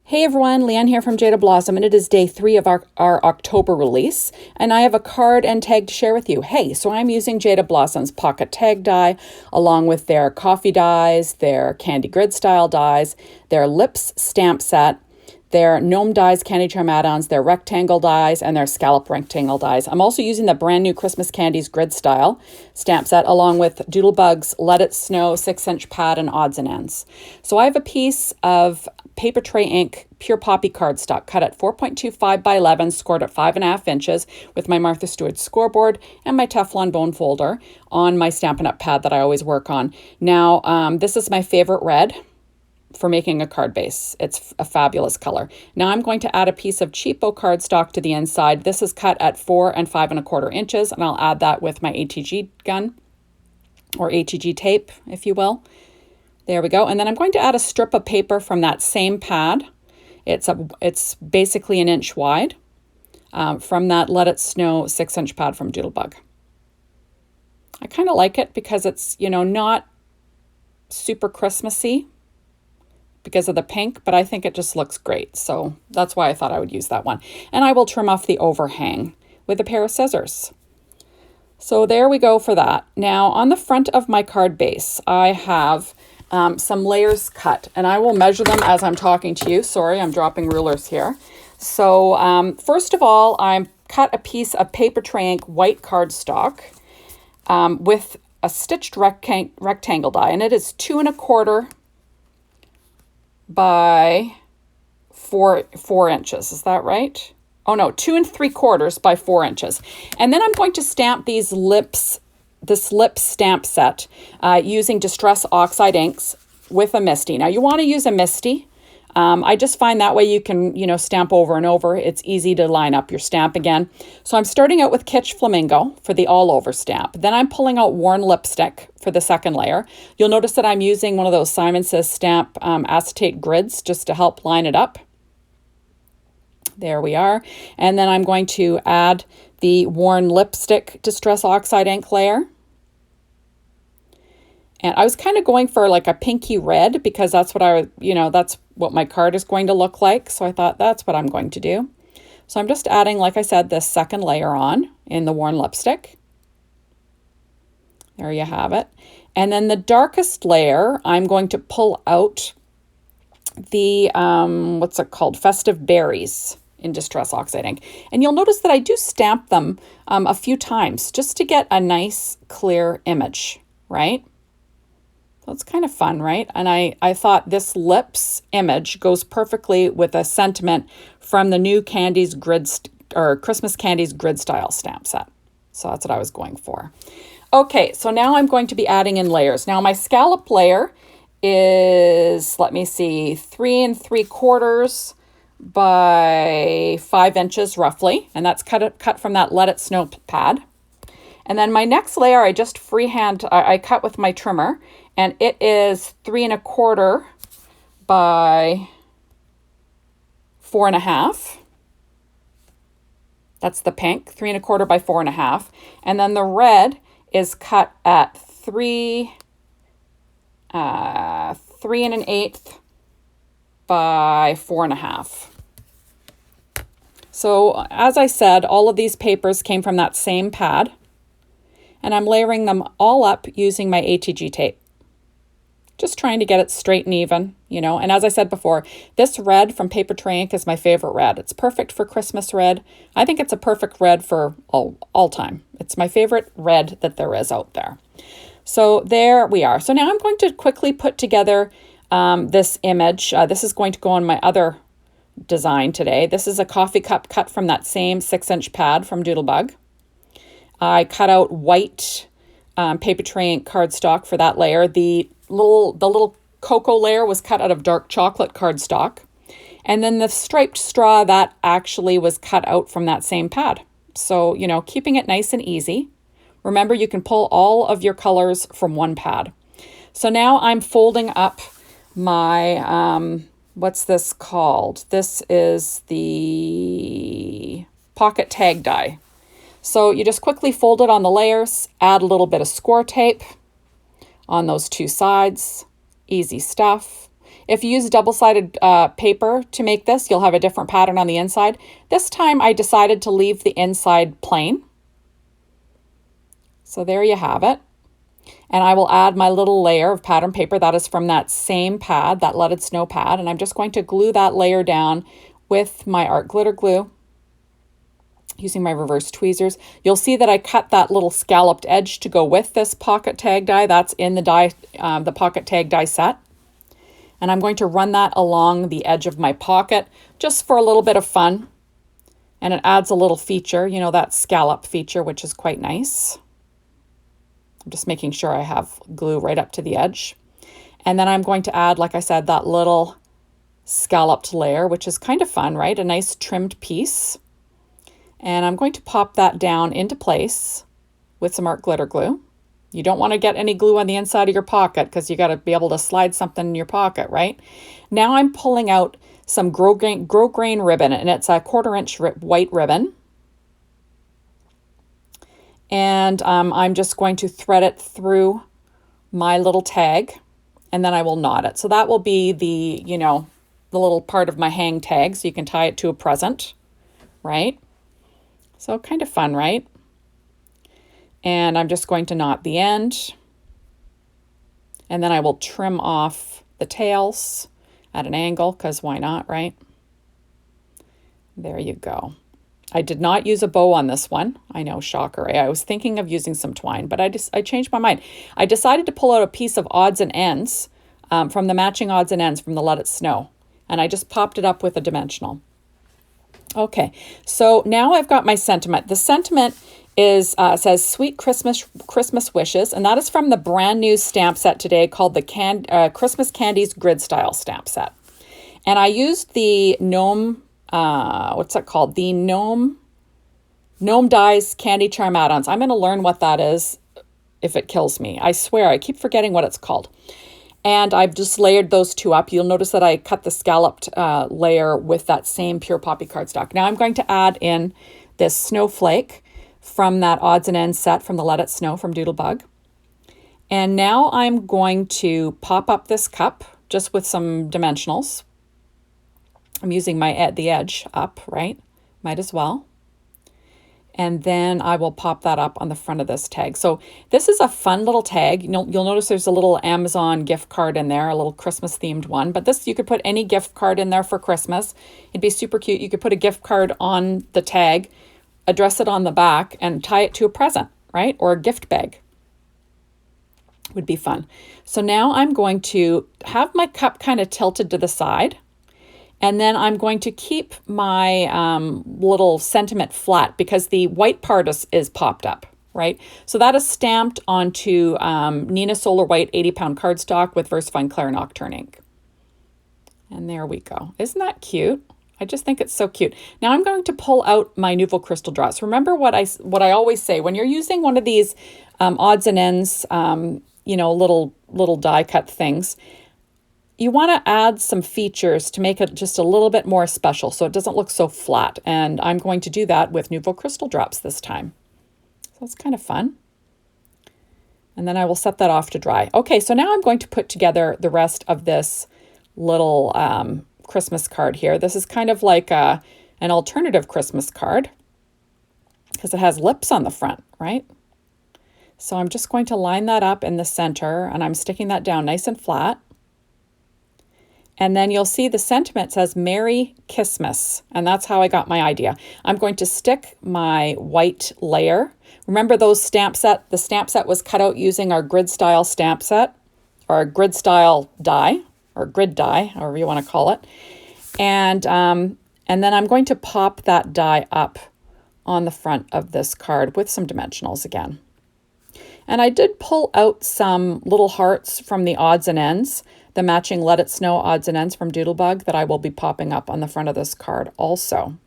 Hey everyone, Leanne here from Jaded and it is day 3 of our October release, and I have a card and tag to share with you. Hey, so I'm using Jaded pocket tag die along with their coffee dies, their candy grid style dies, their lips stamp set, their Gnome dies, Candy Charms Add Ons, their rectangle dies, and their Scalloped Rectangle dies. I'm also using the brand new Christmas Candies grid style stamp set along with Doodlebug's Let It Snow 6-inch pad and odds and ends. So I have a piece of paper tray ink pure poppy cardstock cut at 4.25 by 11, scored at 5.5 inches with my Martha Stewart scoreboard and my Teflon bone folder on my Stampin' Up! Pad that I always work on. Now, this is my favorite red for making a card base. It's a fabulous color. Now I'm going to add a piece of cheapo cardstock to the inside. This is cut at 4 and 5.25 inches, and I'll add that with my ATG gun or ATG tape, if you will. There we go. And then I'm going to add a strip of paper from that same pad. It's basically 1 inch wide from that Let It Snow 6-inch pad from Doodlebug. I kind of like it because it's, not super Christmassy because of the pink, but I think it just looks great. So that's why I thought I would use that one. And I will trim off the overhang with a pair of scissors. So there we go for that. Now on the front of my card base, I have some layers cut, and I will measure them as I'm talking to you. Sorry, I'm dropping rulers here. So first of all, I cut a piece of paper tray ink white cardstock with a stitched rectangle die, and it is 2 1/4 by 4 inches. Is that right? Oh no, 2 3/4 by 4 inches. And then I'm going to stamp these lips, this lip stamp set using Distress Oxide inks with a Misty. Now you want to use a Misty. I just find that way you can, stamp over and over. It's easy to line up your stamp again. So I'm starting out with Kitsch Flamingo for the all over stamp. Then I'm pulling out Worn Lipstick for the second layer. You'll notice that I'm using one of those Simon Says Stamp acetate grids just to help line it up. There we are. And then I'm going to add the Worn Lipstick Distress Oxide ink layer. And I was kind of going for like a pinky red because that's what that's what my card is going to look like. So I thought that's what I'm going to do. So I'm just adding, like I said, this second layer on in the Worn Lipstick. There you have it. And then the darkest layer, I'm going to pull out the, what's it called? Festive Berries in Distress Oxide ink. And you'll notice that I do stamp them a few times just to get a nice clear image, right? So it's kind of fun, right? And I thought this lips image goes perfectly with a sentiment from the new Candies Christmas Candies grid style stamp set. So that's what I was going for. Okay, so now I'm going to be adding in layers. Now my scallop layer is, let me see, 3 3/4 by 5 inches roughly, and that's cut from that Let It Snow pad. And then my next layer, I just freehand, I cut with my trimmer, and it is 3 1/4 by 4.5. That's the pink, 3 1/4 by 4.5. And then the red is cut at 3 1/8 by 4.5. So as I said, all of these papers came from that same pad, and I'm layering them all up using my ATG tape. Just trying to get it straight and even, And as I said before, this red from paper tray ink is my favorite red. It's perfect for Christmas red. I think it's a perfect red for all time. It's my favorite red that there is out there. So there we are. So now I'm going to quickly put together this image. This is going to go on my other design today. This is a coffee cup cut from that same 6-inch pad from Doodlebug. I cut out white paper tray ink cardstock for that layer. The little cocoa layer was cut out of dark chocolate cardstock. And then the striped straw, that actually was cut out from that same pad. So, keeping it nice and easy. Remember, you can pull all of your colors from one pad. So now I'm folding up my, what's this called? This is the pocket tag die. So you just quickly fold it on the layers, add a little bit of score tape on those two sides. Easy stuff. If you use double-sided paper to make this, you'll have a different pattern on the inside. This time I decided to leave the inside plain. So there you have it. And I will add my little layer of pattern paper that is from that same pad, that Let It Snow pad. And I'm just going to glue that layer down with my art glitter glue using my reverse tweezers. You'll see that I cut that little scalloped edge to go with this pocket tag die. That's in the die, the pocket tag die set. And I'm going to run that along the edge of my pocket just for a little bit of fun. And it adds a little feature, you know, that scallop feature, which is quite nice. I'm just making sure I have glue right up to the edge. And then I'm going to add, like I said, that little scalloped layer, which is kind of fun, right? A nice trimmed piece. And I'm going to pop that down into place with some art glitter glue. You don't want to get any glue on the inside of your pocket because you got to be able to slide something in your pocket, right? Now I'm pulling out some grosgrain ribbon, and it's a 1/4 inch white ribbon. And I'm just going to thread it through my little tag, and then I will knot it. So that will be the, you know, the little part of my hang tag, so you can tie it to a present, right? So kind of fun, right? And I'm just going to knot the end, and then I will trim off the tails at an angle, because why not, right? There you go. I did not use a bow on this one. I know, shocker. I was thinking of using some twine, but I changed my mind. I decided to pull out a piece of odds and ends from the matching odds and ends from the Let It Snow, and I just popped it up with a dimensional. Okay, so now I've got my sentiment. The sentiment is says Sweet Christmas Wishes, and that is from the brand new stamp set today called the Christmas Candies Grid Style stamp set. And I used the Gnome, what's that called? The Gnome Dies Candy Charm Add Ons. I'm going to learn what that is if it kills me. I swear, I keep forgetting what it's called. And I've just layered those two up. You'll notice that I cut the scalloped layer with that same pure poppy cardstock. Now I'm going to add in this snowflake from that odds and ends set from the Let It Snow from Doodlebug. And now I'm going to pop up this cup just with some dimensionals. I'm using the edge up, right? Might as well. And then I will pop that up on the front of this tag. So this is a fun little tag. You'll notice there's a little Amazon gift card in there, a little Christmas themed one. But this, you could put any gift card in there for Christmas. It'd be super cute. You could put a gift card on the tag, address it on the back, and tie it to a present, right? Or a gift bag. Would be fun. So now I'm going to have my cup kind of tilted to the side. And then I'm going to keep my little sentiment flat because the white part is popped up, right? So that is stamped onto Nina Solar White 80-pound cardstock with VersaFine Clair Nocturne ink. And there we go. Isn't that cute? I just think it's so cute. Now I'm going to pull out my Nuvo Crystal Drops. Remember what I always say, when you're using one of these odds and ends, you know, little die cut things, you want to add some features to make it just a little bit more special so it doesn't look so flat. And I'm going to do that with Nuvo Crystal Drops this time. So it's kind of fun. And then I will set that off to dry. Okay, so now I'm going to put together the rest of this little Christmas card here. This is kind of like an alternative Christmas card because it has lips on the front, right? So I'm just going to line that up in the center, and I'm sticking that down nice and flat. And then you'll see the sentiment says Merry Kissmas, and that's how I got my idea. I'm going to stick my white layer. Remember those stamp set? The stamp set was cut out using our grid style stamp set, or our grid style die, or grid die, however you want to call it. And then I'm going to pop that die up on the front of this card with some dimensionals again. And I did pull out some little hearts from the odds and ends, the matching Let It Snow odds and ends from Doodlebug that I will be popping up on the front of this card also.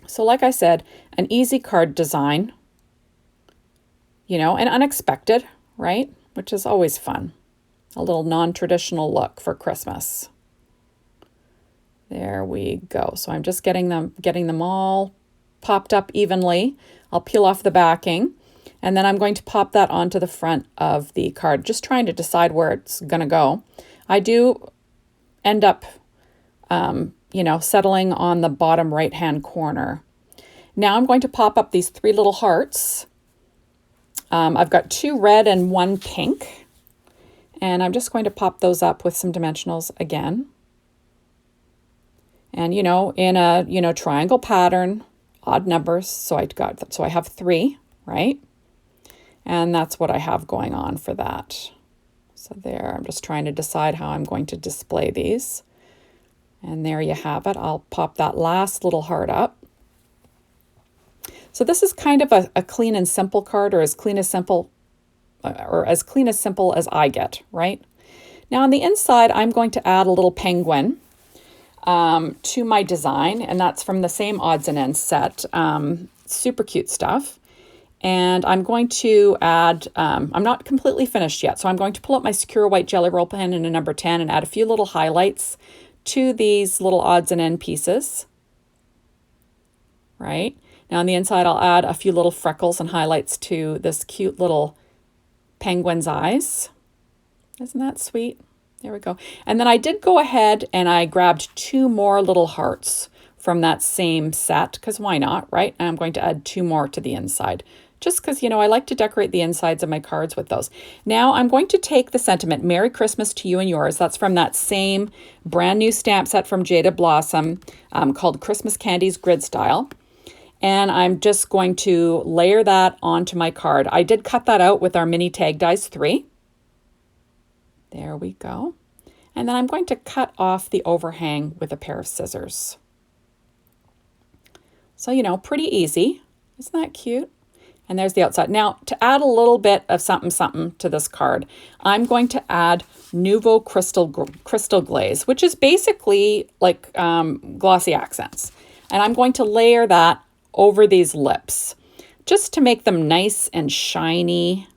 So like I said, an easy card design, you know, and unexpected, right? Which is always fun. A little non-traditional look for Christmas. There we go. So I'm just getting them all popped up evenly. I'll peel off the backing. And then I'm going to pop that onto the front of the card, just trying to decide where it's going to go. I do end up, you know, settling on the bottom right-hand corner. Now I'm going to pop up these 3 little hearts. I've got 2 red and 1 pink. And I'm just going to pop those up with some dimensionals again. And, you know, in a, you know, triangle pattern, odd numbers. So I have 3, right? And that's what I have going on for that. So there, I'm just trying to decide how I'm going to display these. And there you have it. I'll pop that last little heart up. So this is kind of a clean and simple card, or as clean as simple as I get, right? Now on the inside, I'm going to add a little penguin to my design, and that's from the same odds and ends set. Super cute stuff. And I'm going to add, I'm not completely finished yet, so I'm going to pull up my Secure White Jelly Roll pen in a number 10 and add a few little highlights to these little odds and end pieces, right? Now on the inside, I'll add a few little freckles and highlights to this cute little penguin's eyes. Isn't that sweet? There we go. And then I did go ahead and I grabbed 2 more little hearts from that same set, because why not, right? And I'm going to add 2 more to the inside, just because, you know, I like to decorate the insides of my cards with those. Now I'm going to take the sentiment, Merry Christmas to you and yours. That's from that same brand new stamp set from Jaded Blossom called Christmas Candies Grid Style. And I'm just going to layer that onto my card. I did cut that out with our mini tag dies 3. There we go. And then I'm going to cut off the overhang with a pair of scissors. So, you know, pretty easy. Isn't that cute? And there's the outside. Now, to add a little bit of something to this card, I'm going to add Nouveau Crystal Glaze, which is basically like glossy accents. And I'm going to layer that over these lips just to make them nice and shiny.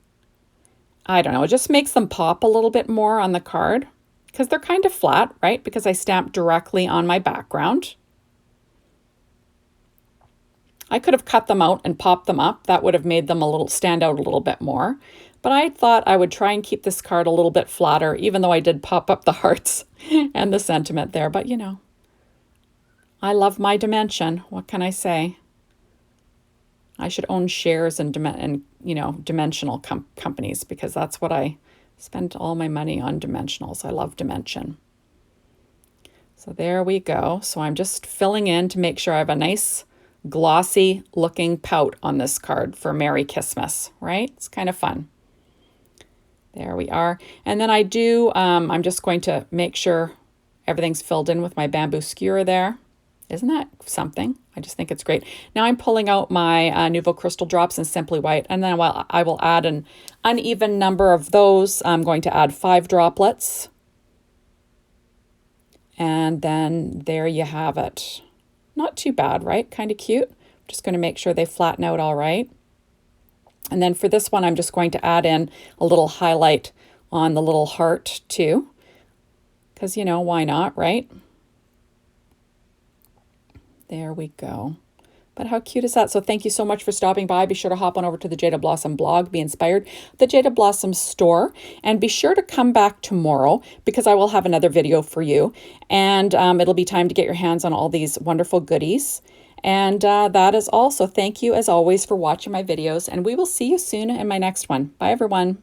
I don't know, it just makes them pop a little bit more on the card because they're kind of flat, right? Because I stamped directly on my background. I could have cut them out and popped them up. That would have made them stand out a little bit more. But I thought I would try and keep this card a little bit flatter, even though I did pop up the hearts and the sentiment there. But, you know, I love my dimension. What can I say? I should own shares in you know, dimensional companies, because that's what I spend all my money on, dimensionals. I love dimension. So there we go. So I'm just filling in to make sure I have a nice glossy looking pout on this card for Merry Christmas, right? It's kind of fun. There we are. And then I do, I'm just going to make sure everything's filled in with my bamboo skewer there. Isn't that something? I just think it's great. Now I'm pulling out my Nouveau Crystal Drops in Simply White, and then I will add an uneven number of those. I'm going to add 5 droplets. And then there you have it. Not too bad, right? Kind of cute. Just going to make sure they flatten out all right. And then for this one, I'm just going to add in a little highlight on the little heart too. Because, you know, why not, right? There we go. But how cute is that? So thank you so much for stopping by. Be sure to hop on over to the Jaded Blossom blog, be inspired, the Jaded Blossom store, and be sure to come back tomorrow because I will have another video for you. And it'll be time to get your hands on all these wonderful goodies. And that is all. So thank you as always for watching my videos, and we will see you soon in my next one. Bye everyone.